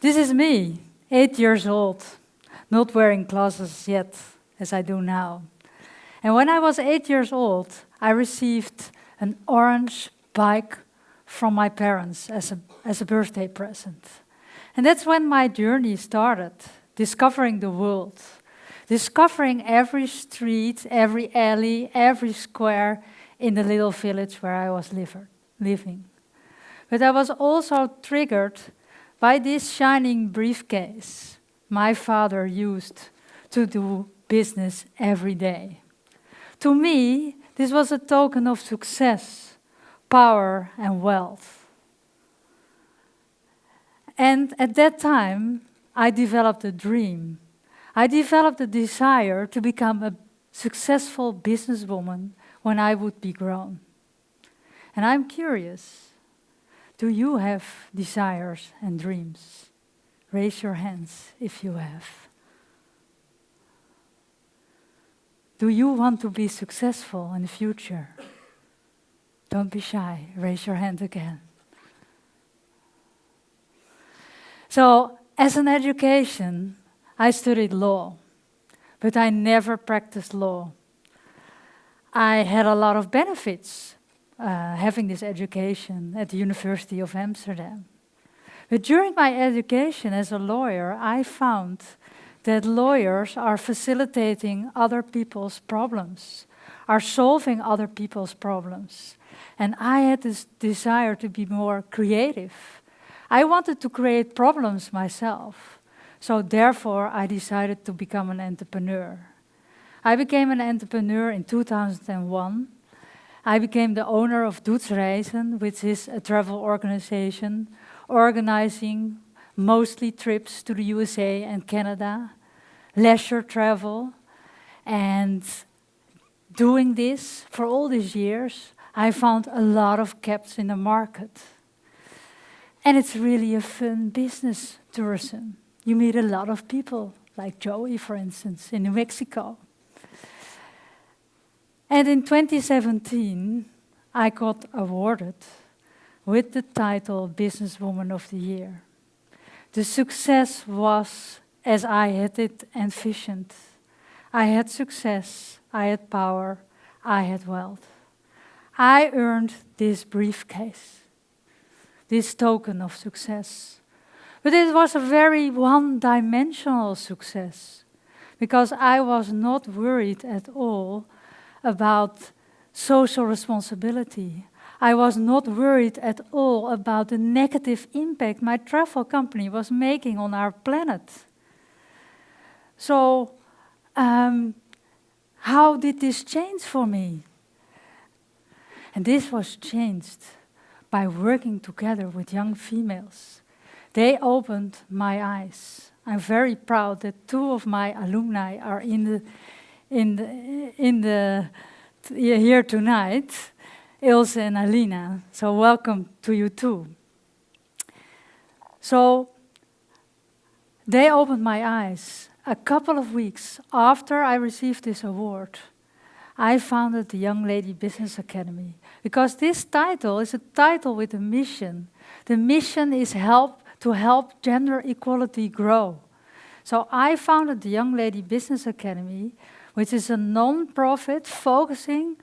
This is me, 8 years old, not wearing glasses yet, as I do now. And when I was 8 years old, I received an orange bike from my parents as a birthday present. And that's when my journey started, discovering the world, discovering every street, every alley, every square in the little village where I was living. But I was also triggered by this shining briefcase my father used to do business every day. To me, this was a token of success, power, and wealth. And at that time, I developed a dream. I developed a desire to become a successful businesswoman when I would be grown. And I'm curious, do you have desires and dreams? Raise your hands if you have. Do you want to be successful in the future? Don't be shy, raise your hand again. So, as an education, I studied law, but I never practiced law. I had a lot of benefits having this education at the University of Amsterdam. But during my education as a lawyer, I found that lawyers are facilitating other people's problems, are solving other people's problems. And I had this desire to be more creative. I wanted to create problems myself. So therefore, I decided to become an entrepreneur. I became an entrepreneur in 2001. I became the owner of Doets Reizen, which is a travel organization organizing mostly trips to the USA and Canada, leisure travel. And doing this for all these years, I found a lot of gaps in the market. And it's really a fun business, tourism. You meet a lot of people, like Joey, for instance, in New Mexico. And in 2017, I got awarded with the title Businesswoman of the Year. The success was as I had it envisioned. I had success, I had power, I had wealth. I earned this briefcase, this token of success. But it was a very one-dimensional success, because I was not worried at all about social responsibility. I was not worried at all about the negative impact my travel company was making on our planet. So, how did this change for me? And this was changed by working together with young females. They opened my eyes. I'm very proud that 2 of my alumni are here tonight, Elske and Alina. So welcome to you too. So they opened my eyes. A couple of weeks after I received this award, I founded the Young Lady Business Academy, because this title is a title with a mission. The mission is to help gender equality grow. So I founded the Young Lady Business Academy, which is a non-profit focusing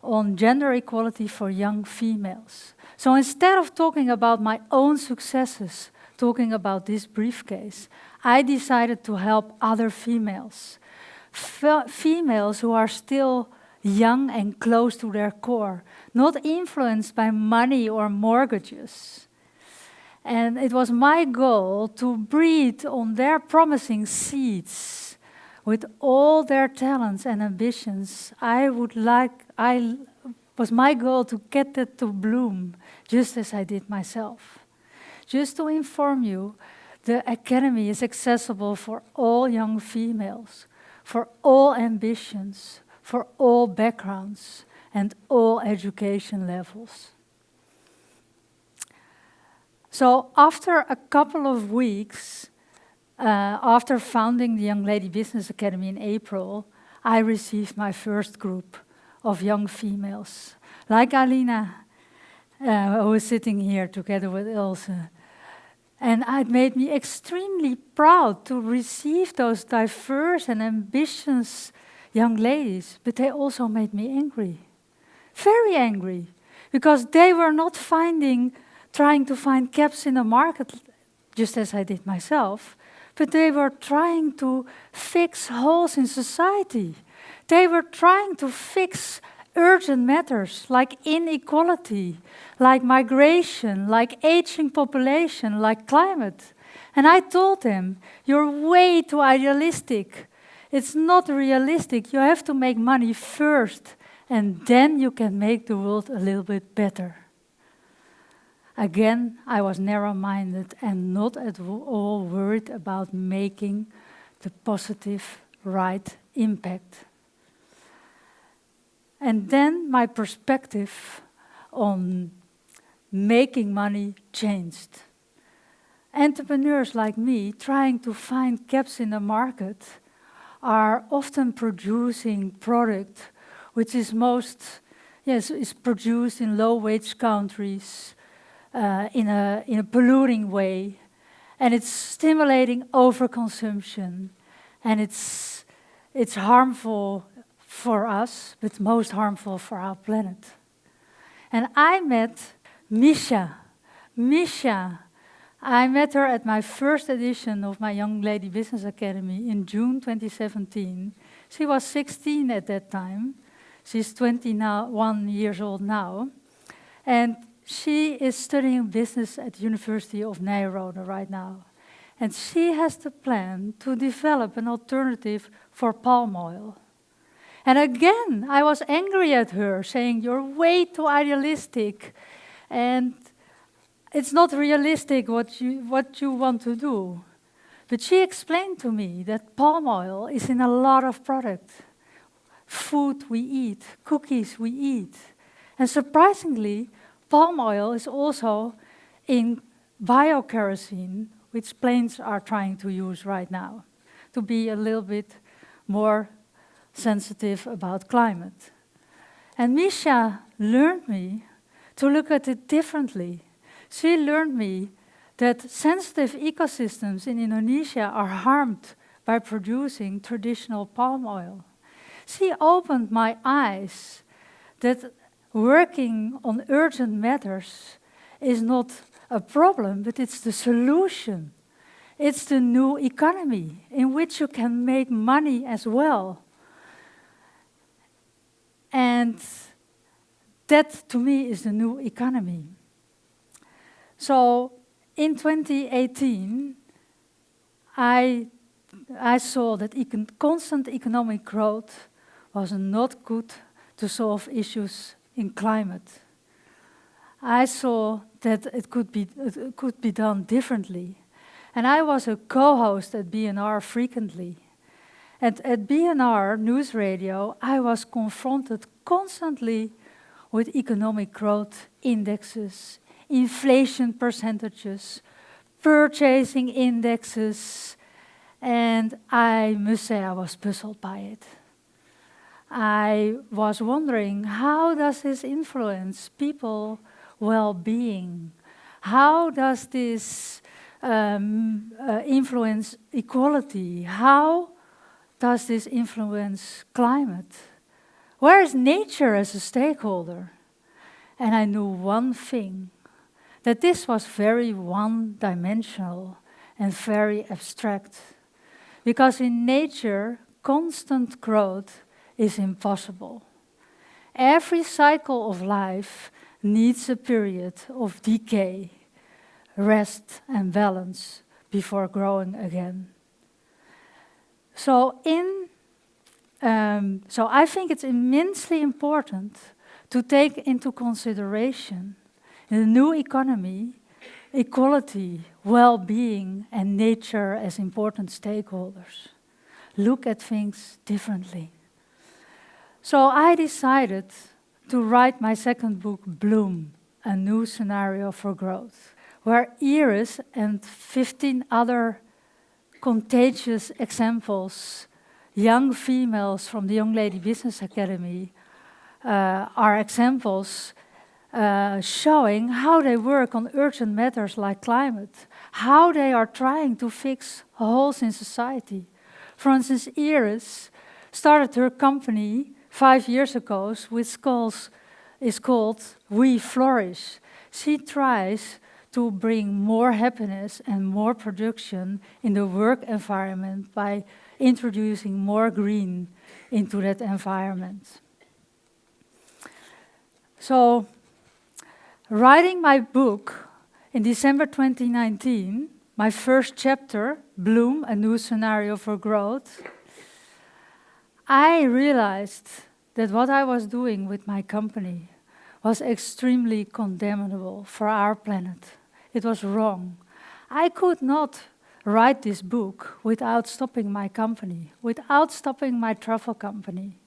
on gender equality for young females. So instead of talking about my own successes, talking about this briefcase, I decided to help other females. Females who are still young and close to their core, not influenced by money or mortgages. And it was my goal to breathe on their promising seeds with all their talents and ambitions. Was my goal to get that to bloom, just as I did myself. Just to inform you, the Academy is accessible for all young females, for all ambitions, for all backgrounds, and all education levels. So after a couple of weeks, after founding the Young Lady Business Academy in April, I received my first group of young females, like Alina, who is sitting here together with Elske. And it made me extremely proud to receive those diverse and ambitious young ladies, but they also made me angry, very angry, because they were not trying to find gaps in the market, just as I did myself, but they were trying to fix holes in society. They were trying to fix urgent matters like inequality, like migration, like aging population, like climate. And I told them, you're way too idealistic. It's not realistic. You have to make money first, and then you can make the world a little bit better. Again, I was narrow-minded and not at all worried about making the positive, right impact. And then my perspective on making money changed. Entrepreneurs like me, trying to find gaps in the market, are often producing product which is is produced in low-wage countries, in a polluting way, and it's stimulating overconsumption, and it's harmful for us, but most harmful for our planet. And I met Misha. I met her at my first edition of my Young Lady Business Academy in June 2017. She was 16 at that time. She's 21 years old now. And she is studying business at the University of Nijrode right now. And she has the plan to develop an alternative for palm oil. And again, I was angry at her, saying, you're way too idealistic, and it's not realistic what you want to do. But she explained to me that palm oil is in a lot of products. Food we eat, cookies we eat. And surprisingly, palm oil is also in biokerosene, which planes are trying to use right now, to be a little bit more sensitive about climate. And Misha learned me to look at it differently. She learned me that sensitive ecosystems in Indonesia are harmed by producing traditional palm oil. She opened my eyes that working on urgent matters is not a problem, but it's the solution. It's the new economy in which you can make money as well. And that, to me, is the new economy. So, in 2018, I saw that constant economic growth was not good to solve issues in climate. I saw that it could be done differently. And I was a co-host at BNR frequently. And at BNR News Radio, I was confronted constantly with economic growth indexes, inflation percentages, purchasing indexes, and I must say I was puzzled by it. I was wondering, how does this influence people's well-being? How does this influence equality? How does this influence climate? Where is nature as a stakeholder? And I knew one thing, that this was very one-dimensional and very abstract. Because in nature, constant growth is impossible. Every cycle of life needs a period of decay, rest and balance before growing again. So I think it's immensely important to take into consideration in the new economy, equality, well-being, and nature as important stakeholders. Look at things differently. So I decided to write my second book, Bloom, A New Scenario for Growth, where Iris and 15 other contagious examples, young females from the Young Lady Business Academy, are examples showing how they work on urgent matters like climate, how they are trying to fix holes in society. For instance, Iris started her company 5 years ago, which is called We Flourish. She tries to bring more happiness and more production in the work environment by introducing more green into that environment. So, writing my book in December 2019, my first chapter, Bloom, A New Scenario for Growth, I realized that what I was doing with my company was extremely condemnable for our planet. It was wrong. I could not write this book without stopping my company, without stopping my travel company.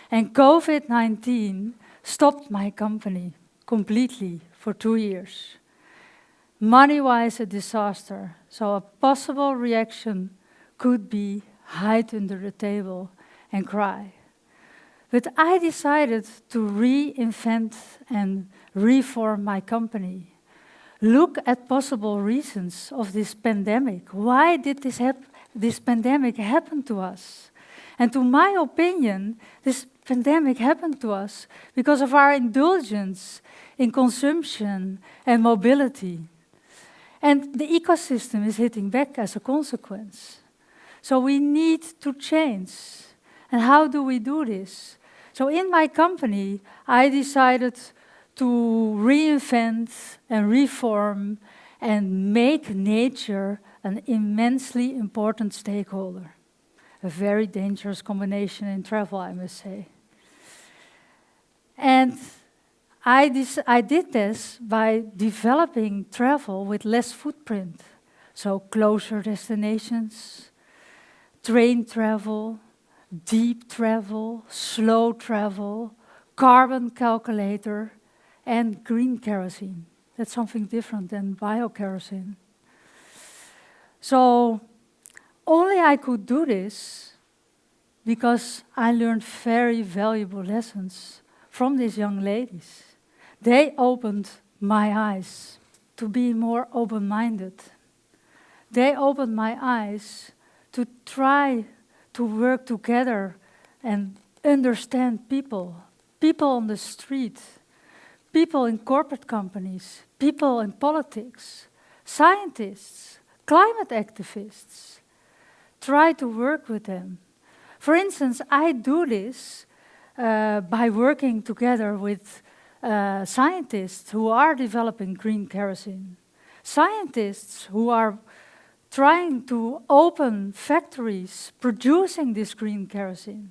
And COVID-19 stopped my company completely for 2 years. Money-wise, a disaster. So a possible reaction could be hide under the table and cry. But I decided to reinvent and reform my company. Look at possible reasons of this pandemic. Why did this pandemic happen to us? And to my opinion, this pandemic happened to us because of our indulgence in consumption and mobility. And the ecosystem is hitting back as a consequence. So we need to change. And how do we do this? So in my company, I decided to reinvent and reform and make nature an immensely important stakeholder. A very dangerous combination in travel, I must say. And I did this by developing travel with less footprint. So closer destinations, train travel, deep travel, slow travel, carbon calculator, and green kerosene. That's something different than biokerosene. So only I could do this because I learned very valuable lessons from these young ladies. They opened my eyes to be more open-minded. They opened my eyes to try to work together and understand people. People on the street, people in corporate companies, people in politics, scientists, climate activists. Try to work with them. For instance, I do this by working together with scientists who are developing green kerosene. Scientists who are trying to open factories producing this green kerosene.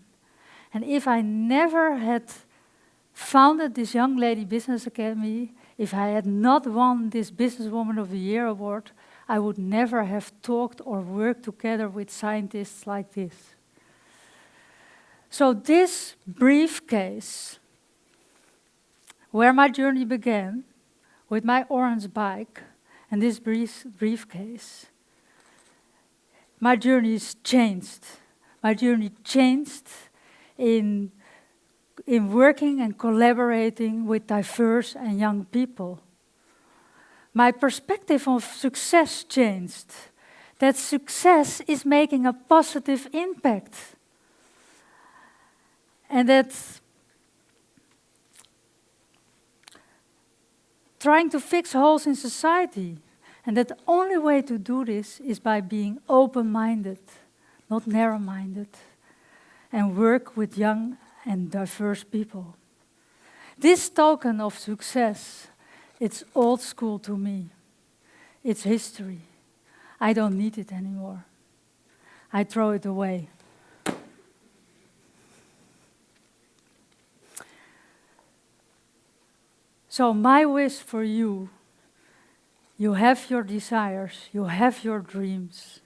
And if I never had founded this Young Lady Business Academy, if I had not won this Businesswoman of the Year award, I would never have talked or worked together with scientists like this. So this briefcase, where my journey began, with my orange bike and this briefcase, my journey is changed. My journey changed in working and collaborating with diverse and young people. My perspective of success changed. That success is making a positive impact. And that trying to fix holes in society. And that the only way to do this is by being open-minded, not narrow-minded, and work with young and diverse people. This token of success, it's old school to me. It's history. I don't need it anymore. I throw it away. So my wish for you, you have your desires, you have your dreams,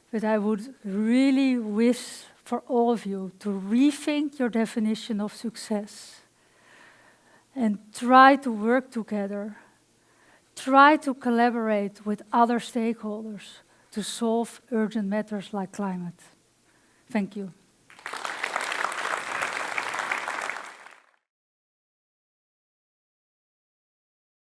but I would really wish for all of you to rethink your definition of success and try to work together, try to collaborate with other stakeholders to solve urgent matters like climate. Thank you.